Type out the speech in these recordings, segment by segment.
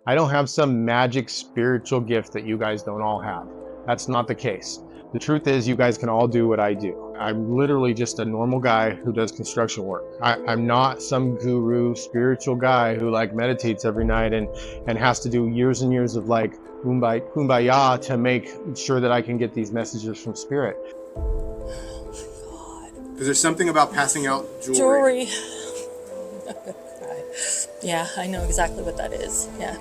I don't have some magic spiritual gift that you guys don't all have. That's not the case. The truth is, you guys can all do what I do. I'm literally just a normal guy who does construction work. I'm not some guru spiritual guy who like meditates every night and has to do years and years of like kumbaya to make sure that I can get these messages from spirit. Because there's something about passing out Jewelry. Yeah, I know exactly what that is. Yeah.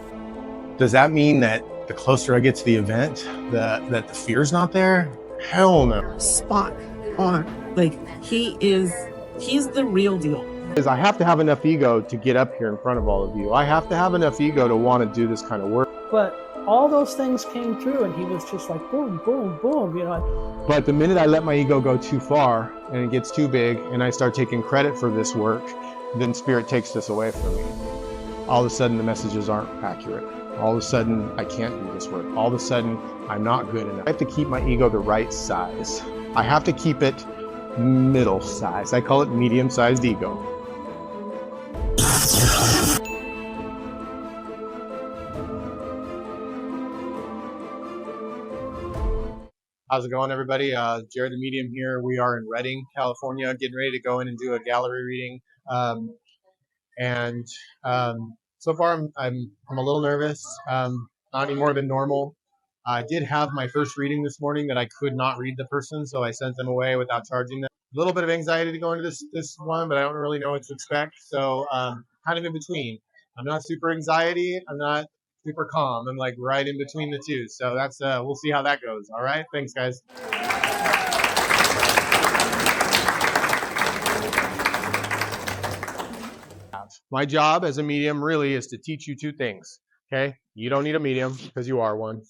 Does that mean that the closer I get to the event, that the fear's not there? Hell no. Spot on. Like, he's the real deal. Because I have to have enough ego to get up here in front of all of you. I have to have enough ego to want to do this kind of work. But all those things came through, and he was just like, boom, boom, boom, you know. But the minute I let my ego go too far and it gets too big and I start taking credit for this work, then spirit takes this away from me. All of a sudden the messages aren't accurate. All of a sudden I can't do this work. All of a sudden I'm not good enough. I have to keep my ego the right size. I have to keep it middle size. I call it medium-sized ego. How's it going, everybody? Jared the Medium here. We are in Redding, California, getting ready to go in and do a gallery reading. So far, I'm a little nervous, not any more than normal. I did have my first reading this morning that I could not read the person, so I sent them away without charging them. A little bit of anxiety to go into this one, but I don't really know what to expect. So kind of in between. I'm not super anxiety. I'm not super calm. I'm like right in between the two. So that's we'll see how that goes. All right. Thanks, guys. My job as a medium really is to teach you two things. Okay. You don't need a medium because you are one.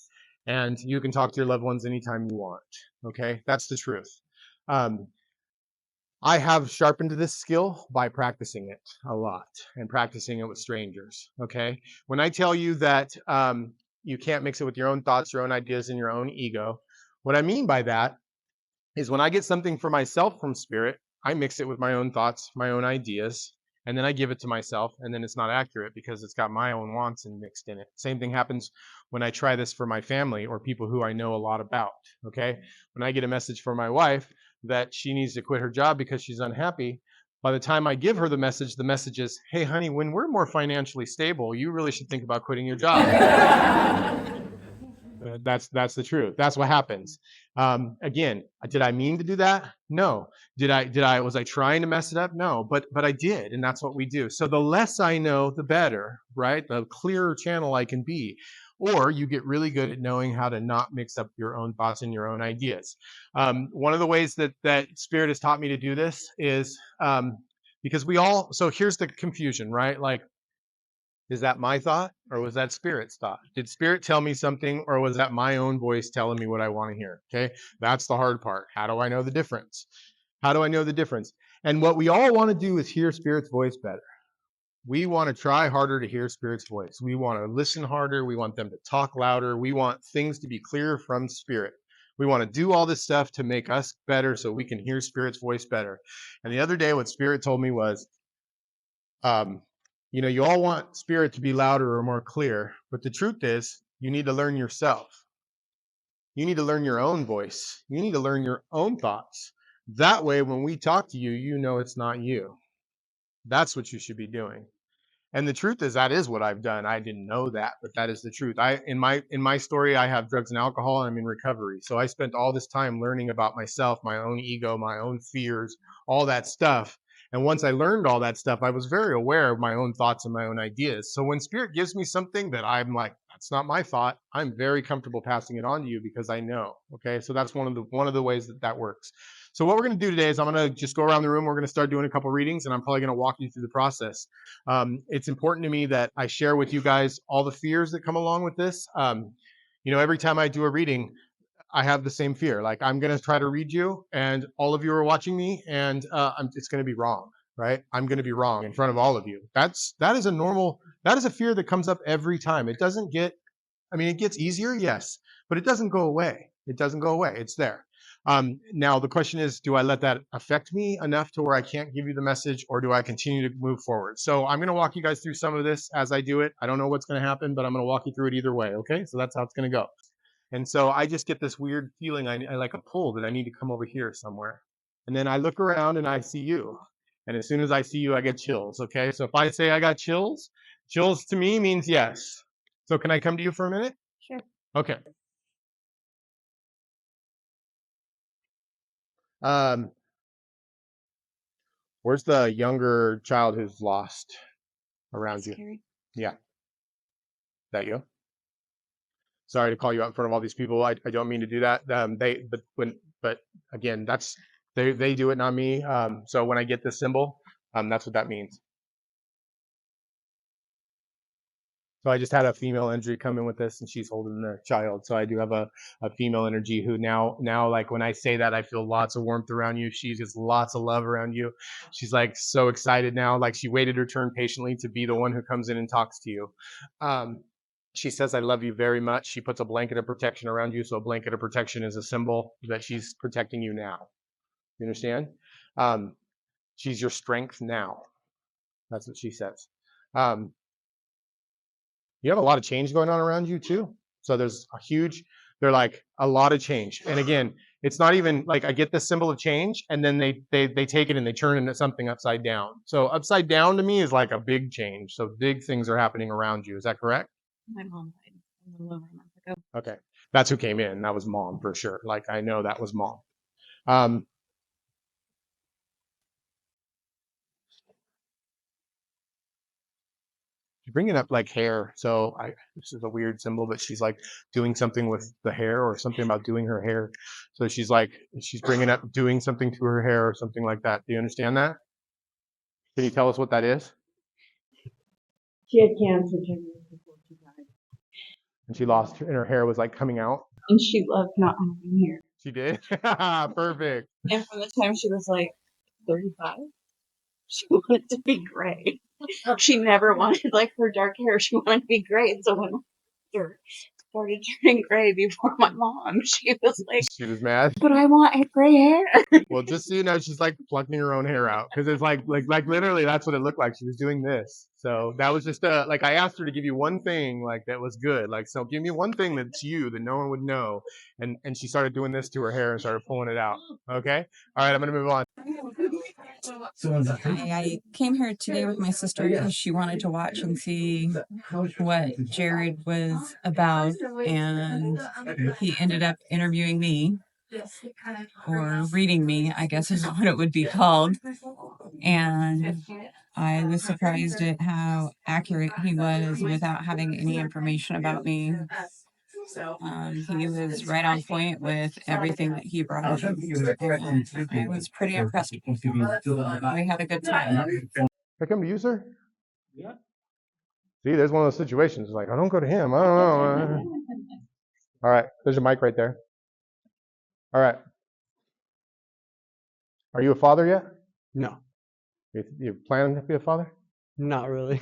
And you can talk to your loved ones anytime you want. Okay. That's the truth. I have sharpened this skill by practicing it a lot and practicing it with strangers. Okay. When I tell you that you can't mix it with your own thoughts, your own ideas, and your own ego, what I mean by that is when I get something for myself from spirit, I mix it with my own thoughts, my own ideas, and then I give it to myself, and then it's not accurate because it's got my own wants and mixed in it. Same thing happens when I try this for my family or people who I know a lot about. Okay. When I get a message from my wife that she needs to quit her job because she's unhappy, by the time I give her the message is, hey, honey, when we're more financially stable, you really should think about quitting your job. That's the truth. That's what happens. Again, did I mean to do that? No. Was I trying to mess it up? No, but I did. And that's what we do. So the less I know, the better, right? The clearer channel I can be. Or you get really good at knowing how to not mix up your own thoughts and your own ideas. One of the ways that Spirit has taught me to do this is because so here's the confusion, right? Like, is that my thought or was that Spirit's thought? Did Spirit tell me something or was that my own voice telling me what I want to hear? Okay, that's the hard part. How do I know the difference? How do I know the difference? And what we all want to do is hear Spirit's voice better. We want to try harder to hear Spirit's voice. We want to listen harder. We want them to talk louder. We want things to be clear from Spirit. We want to do all this stuff to make us better so we can hear Spirit's voice better. And the other day, what Spirit told me was, you all want Spirit to be louder or more clear, but the truth is you need to learn yourself. You need to learn your own voice. You need to learn your own thoughts. That way, when we talk to you, you know it's not you. That's what you should be doing. And the truth is that is what I've done. I didn't know that, but that is the truth. In my story, I have drugs and alcohol and I'm in recovery. So I spent all this time learning about myself, my own ego, my own fears, all that stuff. And once I learned all that stuff, I was very aware of my own thoughts and my own ideas. So when Spirit gives me something that I'm like, that's not my thought, I'm very comfortable passing it on to you because I know. Okay, so that's one of the ways that works. So what we're going to do today is I'm going to just go around the room. We're going to start doing a couple readings, and I'm probably going to walk you through the process. It's important to me that I share with you guys all the fears that come along with this. Every time I do a reading, I have the same fear. Like, I'm going to try to read you, and all of you are watching me, and it's going to be wrong, right? I'm going to be wrong in front of all of you. That is a fear that comes up every time. It gets easier, yes, but it doesn't go away. It doesn't go away. It's there. Now the question is, do I let that affect me enough to where I can't give you the message, or do I continue to move forward? So I'm going to walk you guys through some of this as I do it. I don't know what's going to happen, but I'm going to walk you through it either way. Okay. So that's how it's going to go. And so I just get this weird feeling. I like a pull that I need to come over here somewhere. And then I look around and I see you. And as soon as I see you, I get chills. Okay. So if I say I got chills, chills to me means yes. So can I come to you for a minute? Sure. Okay. Where's the younger child who's lost around you? Scary. Yeah. That you? Sorry to call you out in front of all these people. I don't mean to do that. But again, that's they do it, not me. So when I get this symbol, that's what that means. So I just had a female energy come in with this, and she's holding the child. So I do have a female energy who now like when I say that, I feel lots of warmth around you. She gets lots of love around you. She's like so excited now, like she waited her turn patiently to be the one who comes in and talks to you. She says, I love you very much. She puts a blanket of protection around you. So a blanket of protection is a symbol that she's protecting you now. You understand? She's your strength now. That's what she says. You have a lot of change going on around you too. So there's they're like a lot of change. And again, it's not even like I get this symbol of change and then they take it and they turn it into something upside down. So upside down to me is like a big change. So big things are happening around you. Is that correct? My mom died a little over a month ago. Okay. That's who came in. That was mom for sure. Like I know that was mom. She's bringing up like hair. So this is a weird symbol, but she's like doing something with the hair or something about doing her hair. So she's bringing up doing something to her hair or something like that. Do you understand that? Can you tell us what that is? She had cancer 10 years before she died. And she lost, and her hair was like coming out. And she loved not having hair. She did. Perfect. And from the time she was like 35, she wanted to be gray. She never wanted like her dark hair. She wanted to be gray. And so when her started turning gray before my mom, she was like, She was mad. but I want gray hair. Well, just so you know, she's like plucking her own hair out because it's like literally that's what it looked like. She was doing this. So that was just like I asked her to give you one thing like that was good. Like, so give me one thing that's you that no one would know. And she started doing this to her hair and started pulling it out. Okay. All right. I'm going to move on. I came here today with my sister because she wanted to watch and see what Jared was about, and he ended up interviewing me, or reading me, I guess is what it would be called. And I was surprised at how accurate he was without having any information about me. He was right on point with everything that he brought up. I was pretty impressed. We had a good time. Can I come to you, sir? Yeah. See, there's one of those situations. Like, I don't go to him. I don't know. All right. There's your mic right there. All right. Are you a father yet? No, You plan to be a father? not really.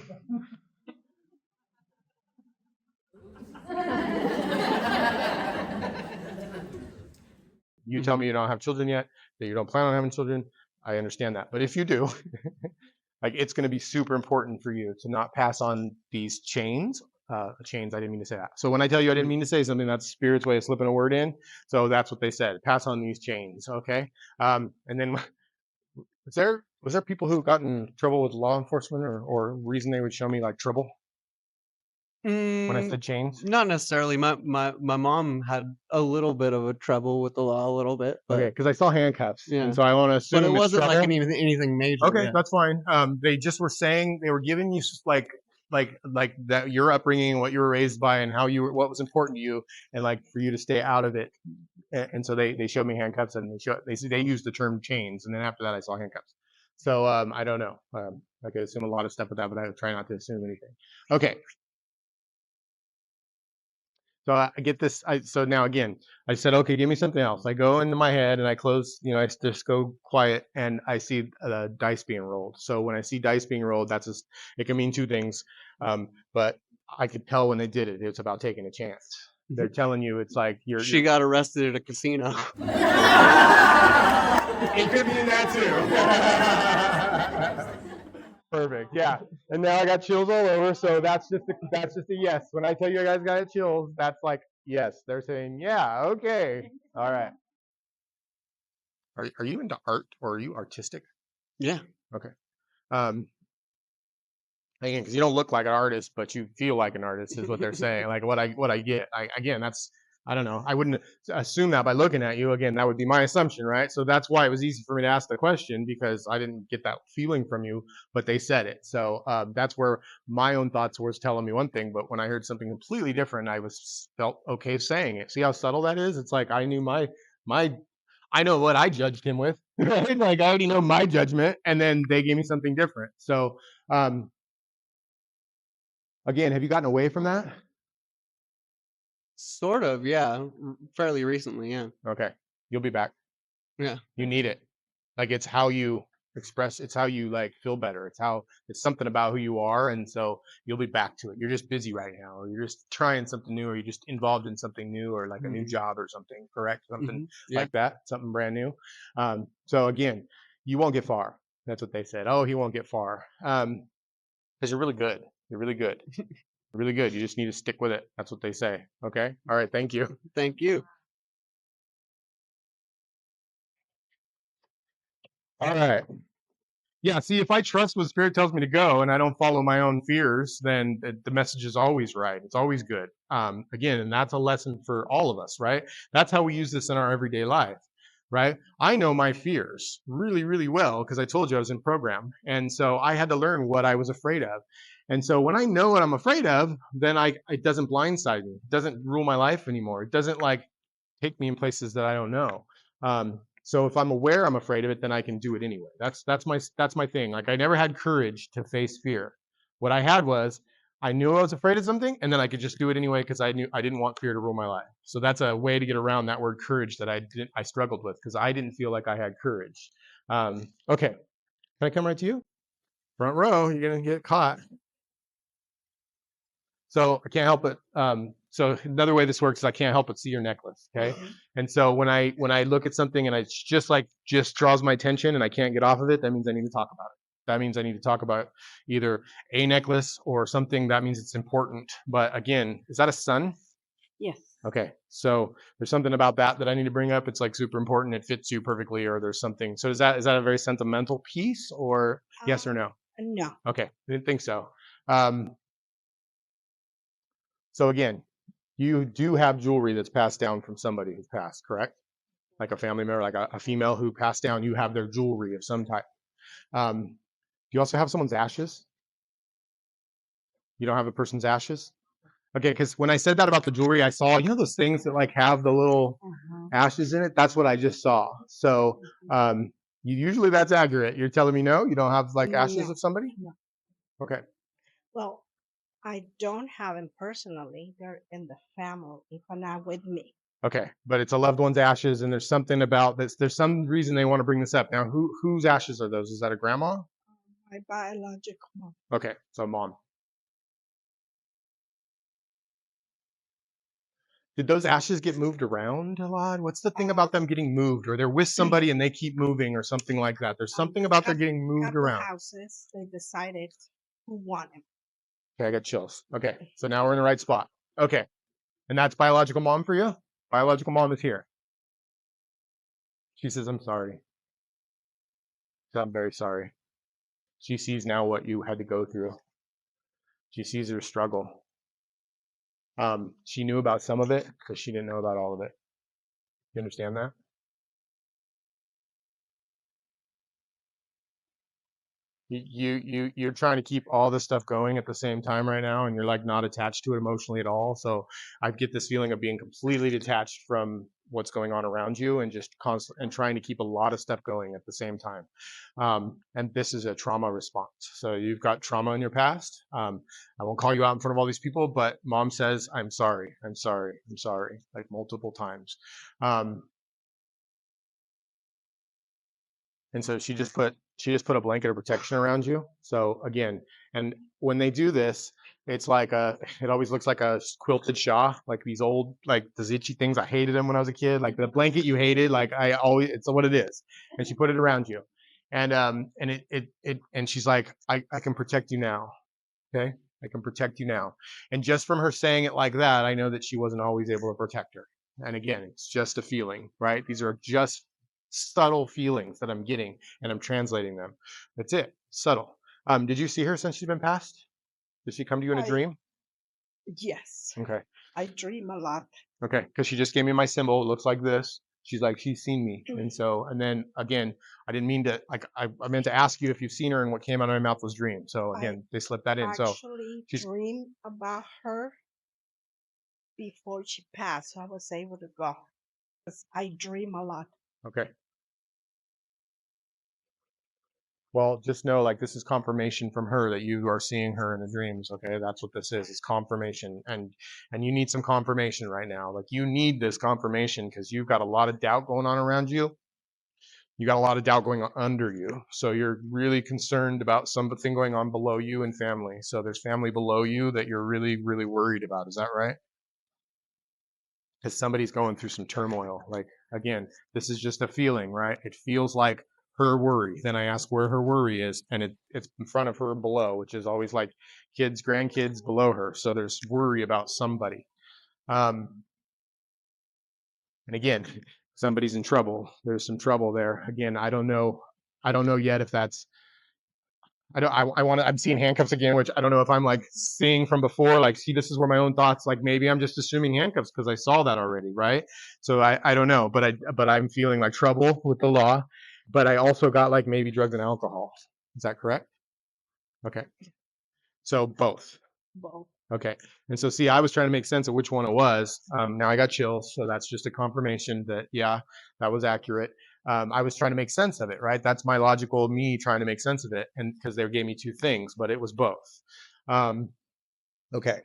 You tell me you don't have children yet, that you don't plan on having children. I understand that. But if you do, like it's going to be super important for you to not pass on these chains. Chains, I didn't mean to say that. So when I tell you I didn't mean to say something, that's Spirit's way of slipping a word in. So that's what they said. Pass on these chains, okay? And then was there people who got in trouble with law enforcement or reason they would show me like trouble when I said chains? Not necessarily. My mom had a little bit of a trouble with the law, a little bit. But, Okay, because I saw handcuffs, Yeah. and so I want to assume but it it's wasn't like trouble. anything major. Okay, yeah. that's fine. They just were saying they were giving you like that your upbringing, what you were raised by, and what was important to you, and like for you to stay out of it. And so they showed me handcuffs, and they used the term chains, and then after that I saw handcuffs. So I don't know. I could assume a lot of stuff with that, but I would try not to assume anything. Okay. So I get this. So now again, I said, okay, give me something else. I go into my head and I close, I just go quiet and I see dice being rolled. So when I see dice being rolled, it can mean two things. But I could tell when they did it, it's about taking a chance. They're telling you it's like She got arrested at a casino. It could be in that too. Perfect. Yeah. And now I got chills all over. So that's just a yes. When I tell you guys got chills, that's like yes. They're saying yeah. Okay. All right. Are you into art or are you artistic? Yeah. Okay. Again, because you don't look like an artist, but you feel like an artist is what they're saying. Like what I get. Again, that's I don't know. I wouldn't assume that by looking at you. Again, that would be my assumption, right? So that's why it was easy for me to ask the question because I didn't get that feeling from you, but they said it. So that's where my own thoughts was telling me one thing, but when I heard something completely different, I felt okay saying it. See how subtle that is? It's like I knew my I know what I judged him with, right? Like I already know my judgment, and then they gave me something different. So again, have you gotten away from that? Sort of, yeah. Fairly recently, yeah. Okay. You'll be back. Yeah. You need it. Like it's how you express, it's how you like feel better. It's something about who you are. And so you'll be back to it. You're just busy right now, or you're just trying something new, or you're just involved in something new, or like a new job or something, correct? Something Yeah. like that, something brand new. So again, you won't get far. That's what they said. Oh, he won't get far. Because you're really good. You're really good. Really good. You just need to stick with it. That's what they say. Okay. All right. Thank you. Thank you. All right. Yeah. See, if I trust what Spirit tells me to go and I don't follow my own fears, then the message is always right. It's always good. Again, and that's a lesson for all of us, right? That's how we use this in our everyday life, right? I know my fears really, really well because I told you I was in program. And so I had to learn what I was afraid of. And so when I know what I'm afraid of, then it doesn't blindside me. It doesn't rule my life anymore. It doesn't like take me in places that I don't know. So if I'm aware I'm afraid of it, then I can do it anyway. That's my thing. Like I never had courage to face fear. What I had was I knew I was afraid of something, and then I could just do it anyway because I knew I didn't want fear to rule my life. So that's a way to get around that word courage that I struggled with because I didn't feel like I had courage. Okay, can I come right to you? Front row, you're gonna get caught. So I can't help it. So another way this works is I can't help but see your necklace. Okay. And so when I look at something and it's just draws my attention and I can't get off of it, that means I need to talk about it. That means I need to talk about either a necklace or something that means it's important. But again, is that a sun? Yes. Okay. So there's something about that I need to bring up. It's like super important. It fits you perfectly, or there's something. So is that a very sentimental piece, or yes or no? No. Okay. I didn't think so. So again, you do have jewelry that's passed down from somebody who's passed, correct? Like a family member, like a female who passed down, you have their jewelry of some type. Do you also have someone's ashes? You don't have a person's ashes? Okay, because when I said that about the jewelry, I saw, those things that like have the little ashes in it? That's what I just saw. So usually that's accurate. You're telling me no? You don't have like ashes No. of somebody? No. Okay. Well, I don't have them personally. They're in the family, but not with me. Okay, but it's a loved one's ashes, and there's something about this. There's some reason they want to bring this up. Now, whose ashes are those? Is that a grandma? My biological mom. Okay, so mom. Did those ashes get moved around a lot? What's the thing about them getting moved, or they're with somebody and they keep moving, or something like that? There's something about they're getting moved around. Houses, they decided who want them. Okay, I got chills. Okay, so now we're in the right spot. Okay, and that's biological mom for you? Biological mom is here. She says, I'm sorry. I'm very sorry. She sees now what you had to go through. She sees your struggle. She knew about some of it because she didn't know about all of it. You understand that? You're trying to keep all this stuff going at the same time right now, and you're like not attached to it emotionally at all. So I get this feeling of being completely detached from what's going on around you and just constant and trying to keep a lot of stuff going at the same time. And this is a trauma response. So you've got trauma in your past. I won't call you out in front of all these people, but mom says, I'm sorry, I'm sorry, I'm sorry, like multiple times. And so she just put She just put a blanket of protection around you. So again, and when they do this, it's like it always looks like a quilted shawl, like these old, like the itchy things. I hated them when I was a kid. Like the blanket you hated, like it's what it is. And she put it around you. And and she's like, I can protect you now. Okay. I can protect you now. And just from her saying it like that, I know that she wasn't always able to protect her. And again, it's just a feeling, right? These are just subtle feelings that I'm getting and I'm translating them. That's it. Subtle. Did you see her since she's been passed? Did she come to you in a dream? Yes, Okay. I dream a lot. Okay. Because she just gave me my symbol. It looks like this. She's like, she's seen me. And so, and then again, I didn't mean to, like, I meant to ask you if you've seen her, and what came out of my mouth was dream. So again, they slipped that in. So Actually she's dreamed about her before she passed, so I was able to go. 'Cause I dream a lot. okay. Well, just know, like, this is confirmation from her that you are seeing her in the dreams. Okay, that's what this is. It's confirmation, and you need some confirmation right now. Like, you need this confirmation because you've got a lot of doubt going on around you. You got a lot of doubt going on under you. So you're really concerned about something going on below you and family. So there's family below you that you're really, really worried about. Is that right? Because somebody's going through some turmoil. Like, again, this is just a feeling, right? It feels like her worry. Then I ask where her worry is, and it's in front of her and below, which is always like kids, grandkids below her. So there's worry about somebody. And again, somebody's in trouble. There's some trouble there. Again, I don't know yet if that's, I'm seeing handcuffs again, which I don't know if I'm like seeing from before, like, see, this is where my own thoughts, like maybe I'm just assuming handcuffs because I saw that already. Right. So I don't know, but I'm feeling like trouble with the law, but I also got like maybe drugs and alcohol. Is that correct? Okay. So both. Both. Okay. And so, see, I was trying to make sense of which one it was. Now I got chills. So that's just a confirmation that, yeah, that was accurate. I was trying to make sense of it, right? That's my logical me trying to make sense of it. And because they gave me two things, but it was both. Okay.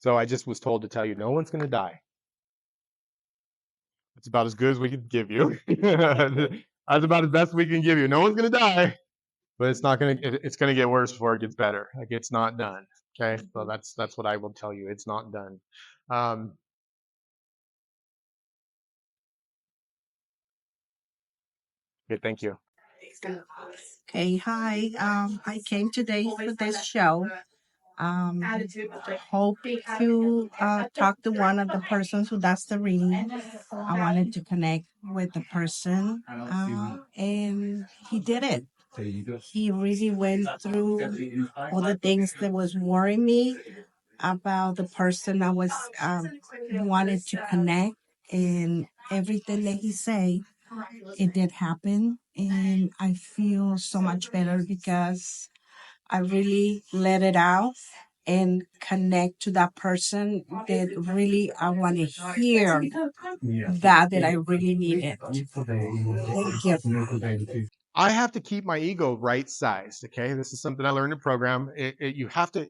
So I just was told to tell you, no one's going to die. It's about as good as we can give you. That's about as best we can give you. No one's going to die. But it's not going to, it's going to get worse before it gets better. Like, it's not done. Okay. So that's what I will tell you. It's not done. Okay. Thank you. Okay, hi. I came today for this show. Hope to talk to one of the persons who does the reading. I wanted to connect with the person, and he did it. He really went through all the things that was worrying me about the person I was wanted to connect, and everything that he said, it did happen, and I feel so much better because I really let it out and connect to that person that really I want to hear that I really need it. Thank you. I have to keep my ego right sized. Okay, this is something I learned in program. You have to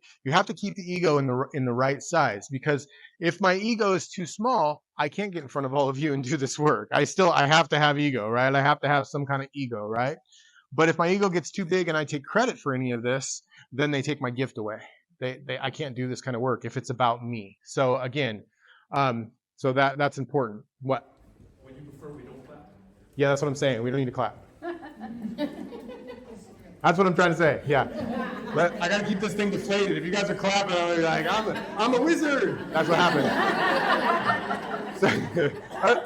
keep the ego in the right size, because if my ego is too small, I can't get in front of all of you and do this work. I have to have ego, right? I have to have some kind of ego, right? But if my ego gets too big and I take credit for any of this, then they take my gift away. I can't do this kind of work if it's about me. So again, so that's important. What? Would you prefer we don't clap? Yeah, that's what I'm saying. We don't need to clap. That's what I'm trying to say. Yeah. I gotta keep this thing deflated. If you guys are clapping, I'll be like, I'm a wizard. That's what happened. So,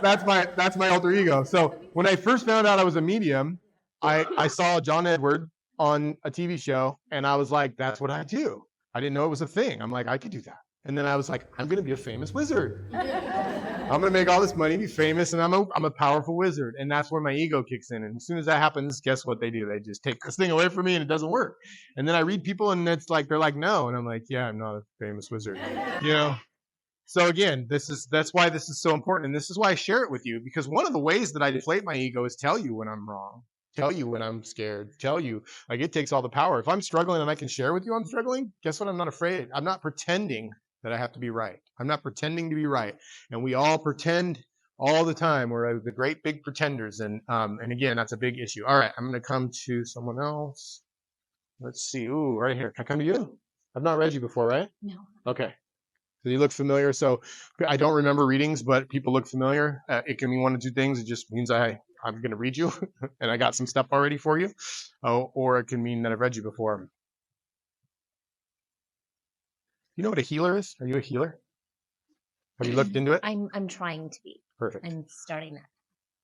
that's my alter ego. So when I first found out I was a medium, I saw John Edward on a TV show, and I was like, that's what I do. I didn't know it was a thing. I'm like, I could do that. And then I was like, I'm gonna be a famous wizard. I'm gonna make all this money, be famous, and I'm a powerful wizard. And that's where my ego kicks in. And as soon as that happens, guess what they do? They just take this thing away from me, and it doesn't work. And then I read people, and it's like they're like, no, and I'm like, yeah, I'm not a famous wizard, you know. So again, that's why this is so important, and this is why I share it with you, because one of the ways that I deflate my ego is tell you when I'm wrong, tell you when I'm scared, tell you, like, it takes all the power. If I'm struggling and I can share with you I'm struggling, guess what? I'm not afraid. I'm not pretending that I have to be right. I'm not pretending to be right. And we all pretend all the time. We're the great big pretenders, and again, that's a big issue. All right, I'm going to come to someone else. Let's see. Ooh, right here. Can I come to you? I've not read you before, right? No. Okay. So you look familiar. So I don't remember readings, but people look familiar. It can mean one of two things. It just means I'm going to read you, and I got some stuff already for you. Oh, or it can mean that I've read you before. You know what a healer is? Are you a healer? Have you looked into it? I'm trying to be. Perfect. I'm starting that.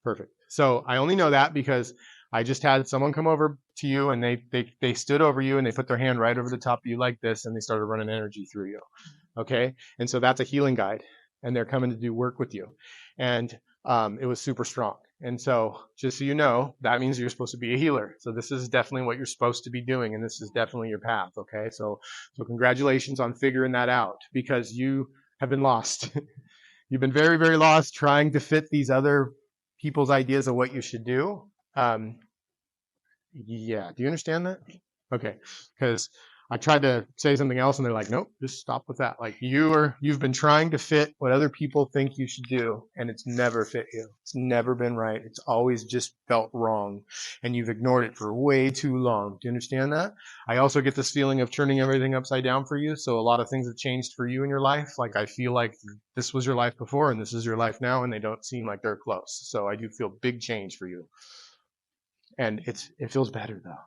Perfect. So I only know that because I just had someone come over to you, and they stood over you, and they put their hand right over the top of you like this, and they started running energy through you. Okay. And so that's a healing guide, and they're coming to do work with you. And it was super strong. And so just so you know, that means you're supposed to be a healer. So this is definitely what you're supposed to be doing. And this is definitely your path. Okay. So congratulations on figuring that out, because you have been lost. You've been very, very lost trying to fit these other people's ideas of what you should do. Yeah. Do you understand that? Okay. Because I tried to say something else, and they're like, nope, just stop with that. Like you've been trying to fit what other people think you should do, and it's never fit you. It's never been right. It's always just felt wrong, and you've ignored it for way too long. Do you understand that? I also get this feeling of turning everything upside down for you. So a lot of things have changed for you in your life. Like I feel like this was your life before, and this is your life now, and they don't seem like they're close. So I do feel big change for you, and it feels better though.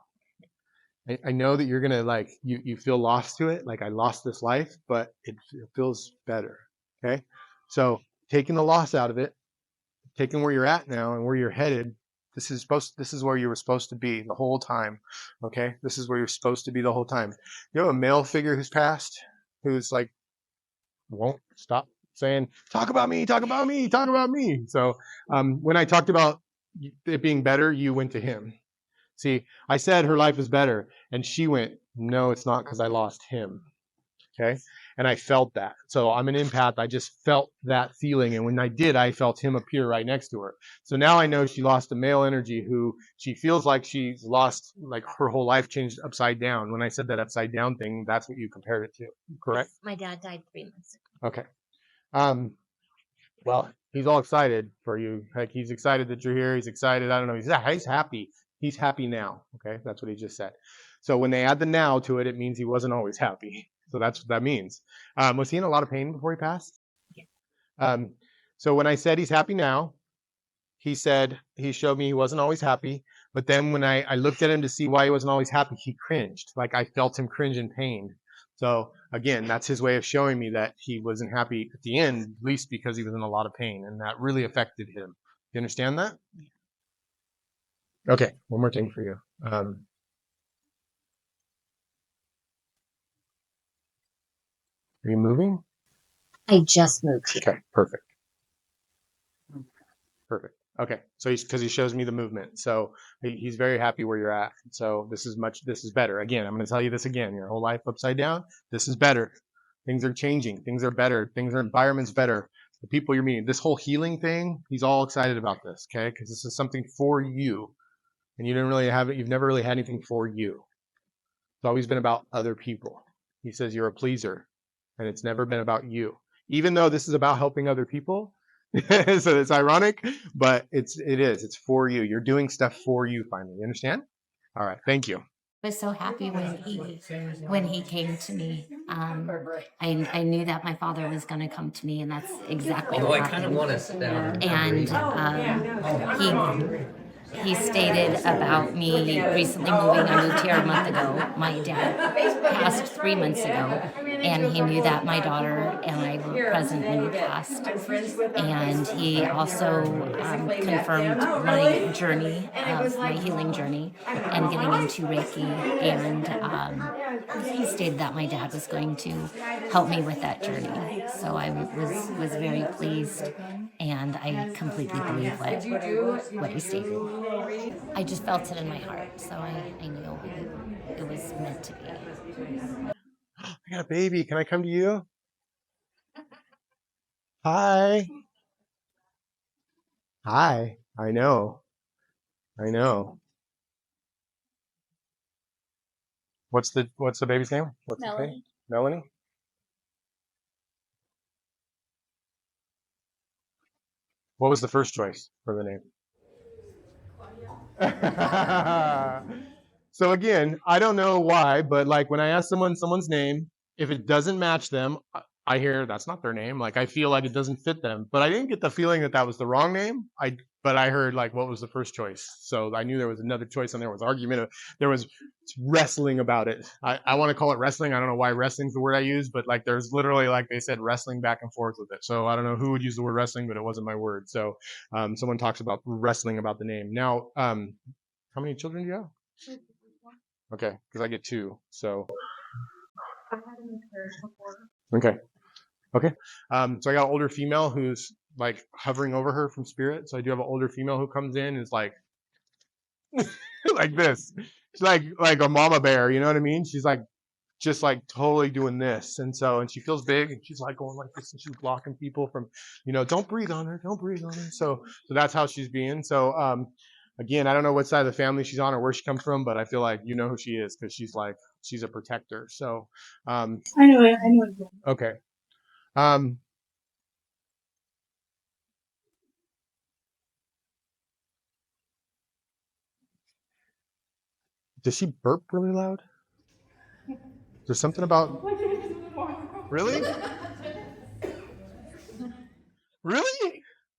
I know that you're gonna like you feel lost to it, like I lost this life, but it feels better. Okay, so taking the loss out of it, taking where you're at now and where you're headed. This is where you were supposed to be the whole time. Okay, this is where you're supposed to be the whole time. You have a male figure who's passed, who's like won't stop saying, "Talk about me, talk about me, talk about me." So when I talked about it being better, you went to him. See, I said her life is better, and she went, no, it's not, because I lost him. Okay. And I felt that. So I'm an empath. I just felt that feeling. And when I did, I felt him appear right next to her. So now I know she lost a male energy who she feels like she's lost, like her whole life changed upside down. When I said that upside down thing, that's what you compared it to. Correct? Yes, my dad died 3 months ago. Okay. Well, he's all excited for you. Like he's excited that you're here. He's excited. I don't know. He's happy. He's happy now. Okay, that's what he just said. So when they add the now to it, it means he wasn't always happy. So that's what that means. Was he in a lot of pain before he passed? Yeah. So when I said he's happy now, he showed me he wasn't always happy. But then when I looked at him to see why he wasn't always happy, he cringed. Like I felt him cringe in pain. So again, that's his way of showing me that he wasn't happy at the end, at least because he was in a lot of pain, and that really affected him. You understand that? Okay, one more thing for you. Are you moving? I just moved here. Okay, perfect. Perfect. Okay, so because he shows me the movement, so he's very happy where you're at. So this is better. Again, I'm going to tell you this again. Your whole life upside down. This is better. Things are changing. Things are better. Environment's better. The people you're meeting. This whole healing thing. He's all excited about this. Okay, because this is something for you, and you didn't really have it. You've never really had anything for you. It's always been about other people. He says you're a pleaser, and it's never been about you. Even though this is about helping other people. So it's ironic, but it is. It's for you. You're doing stuff for you finally. You understand? All right. Thank you. I was so happy when he came to me. I knew that my father was going to come to me, and that's exactly what happened. And he stated about me recently moving. I moved here a month ago. My dad passed 3 months ago, and he knew that my daughter and I were present when he passed. And he also confirmed my journey, my healing journey, and getting into Reiki. And he stated that my dad was going to help me with that journey. So I was very pleased, and I completely believe what he stated. I just felt it in my heart, so I knew it was meant to be. I got a baby. Can I come to you? Hi. Hi. I know. What's the baby's name? What's his name? Melanie? What was the first choice for the name? So again, I don't know why, but like when I ask someone's name, if it doesn't match them, I hear that's not their name. Like I feel like it doesn't fit them, but I didn't get the feeling that that was the wrong name. But I heard like what was the first choice, so I knew there was another choice, and there was argument. There was wrestling about it. I want to call it wrestling. I don't know why wrestling's the word I use, but like there's literally like they said wrestling back and forth with it. So I don't know who would use the word wrestling, but it wasn't my word. So someone talks about wrestling about the name. Now, how many children do you have? Okay, because I get 2. So okay. Okay. So I got an older female who's like hovering over her from spirit. So I do have an older female who comes in and is like like this. She's like a mama bear, you know what I mean? She's like just like totally doing this. And she feels big and she's like going like this and she's blocking people from, don't breathe on her, don't breathe on her. So that's how she's being. So again, I don't know what side of the family she's on or where she comes from, but I feel like you know who she is because she's a protector. So I know it. okay. Does she burp really loud? There's something about really?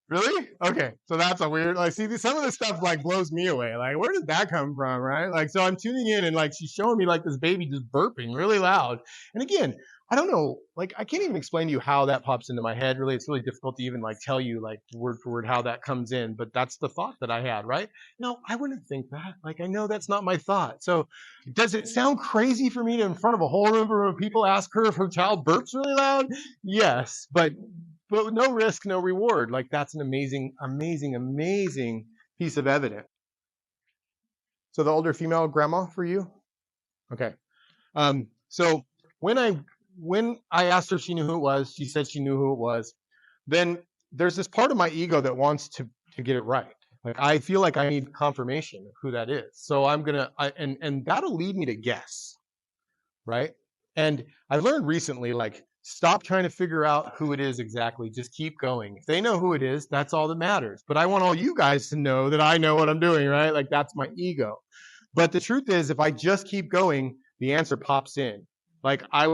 Really? Okay. So that's a weird, like, see, some of this stuff like blows me away. Like, where did that come from, right? Like, so I'm tuning in and like she's showing me like this baby just burping really loud. And again, I don't know, like, I can't even explain to you how that pops into my head. Really, it's really difficult to even like tell you like word for word how that comes in. But that's the thought that I had, right? No, I wouldn't think that. Like, I know that's not my thought. So does it sound crazy for me to, in front of a whole room of people, ask her if her child burps really loud? Yes, but no risk, no reward. Like that's an amazing piece of evidence. So the older female grandma for you? Okay. So when I asked her if she knew who it was, she said she knew who it was. Then there's this part of my ego that wants to get it right. Like I feel like I need confirmation of who that is. So I'm gonna and that'll lead me to guess, right? And I learned recently, like, stop trying to figure out who it is exactly. Just keep going. If they know who it is, that's all that matters. But I want all you guys to know that I know what I'm doing, right? Like that's my ego. But the truth is, if I just keep going, the answer pops in. Like I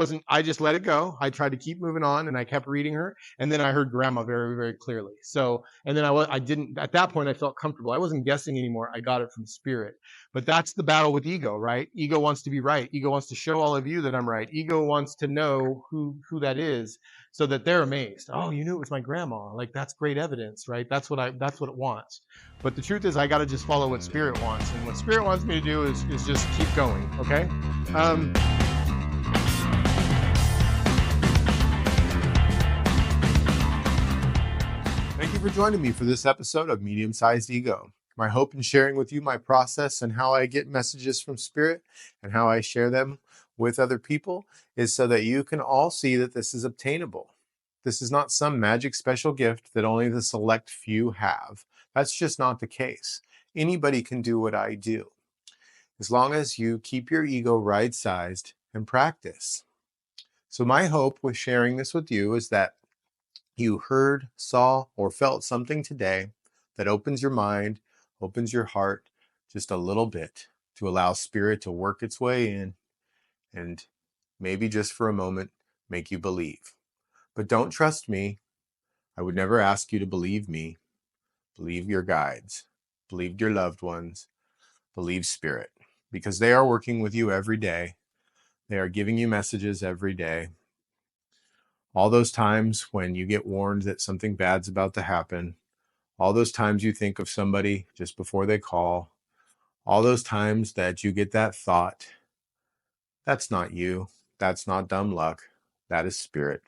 just let it go. I tried to keep moving on and I kept reading her. And then I heard grandma very, very clearly. So, and then I didn't, at that point I felt comfortable. I wasn't guessing anymore. I got it from spirit. But that's the battle with ego, right? Ego wants to be right. Ego wants to show all of you that I'm right. Ego wants to know who that is so that they're amazed. Oh, you knew it was my grandma. Like that's great evidence, right? That's what it wants. But the truth is I got to just follow what spirit wants. And what spirit wants me to do is just keep going. Okay. Thank you for joining me for this episode of Medium Sized Ego. My hope in sharing with you my process and how I get messages from Spirit and how I share them with other people is so that you can all see that this is obtainable. This is not some magic special gift that only the select few have. That's just not the case. Anybody can do what I do, as long as you keep your ego right-sized and practice. So my hope with sharing this with you is that you heard, saw, or felt something today that opens your mind, opens your heart just a little bit to allow Spirit to work its way in and maybe just for a moment make you believe. But don't trust me. I would never ask you to believe me. Believe your guides. Believe your loved ones. Believe Spirit, because they are working with you every day. They are giving you messages every day. All those times when you get warned that something bad's about to happen, all those times you think of somebody just before they call, all those times that you get that thought, that's not you. That's not dumb luck. That is Spirit.